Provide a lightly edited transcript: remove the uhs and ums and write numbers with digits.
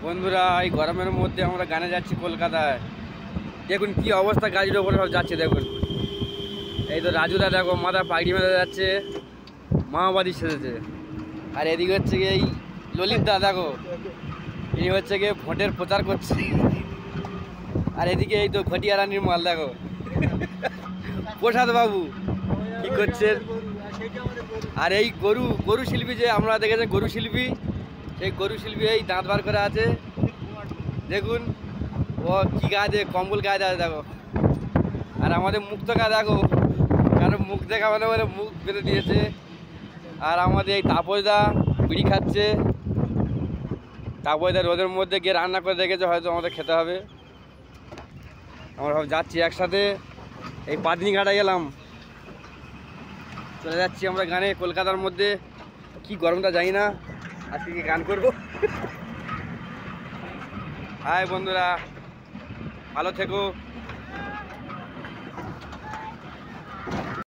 বন্ধুরা, এই গরমের মধ্যে আমরা গানে যাচ্ছি কলকাতায়। দেখুন কি অবস্থা, গাড়ির ওপরে সব যাচ্ছে। দেখুন এই তো রাজুদা, দেখো মাথা পাগড়ি মেরে যাচ্ছে, মাওবাদী সেজেছে। আর এদিকে হচ্ছে গিয়ে এই ললিত দা, দেখো ইনি হচ্ছে গিয়ে ভোটের প্রচার করছে। আর এদিকে এই তো ঘটিয়া রানীর মাল, দেখো প্রসাদ বাবু কি করছেন। আর এই গরু শিল্পী, যে আমরা দেখেছি গরু শিল্পী, সেই গরু শিল্পী এই দাঁত বার করে আছে। দেখুন ও কি গায়ে, কম্বল গায়ে আছে দেখো। আর আমাদের মুক্তকা দেখো, কারণ মুখ দেখা মানে বলে মুখ বেঁধে দিয়েছে। আর আমাদের এই তাপসদা বিড়ি খাচ্ছে। তাপসদা রোদের মধ্যে গিয়ে রান্না করে রেখেছে, হয়তো আমাদের খেতে হবে। আমরা সব যাচ্ছি একসাথে। এই পাদনি ঘাটা গেলাম, চলে যাচ্ছি আমরা গানে কলকাতার মধ্যে। কি গরমটা জানি না, আজকে কি গান করবো। হাই বন্ধুরা, ভালো থেকো।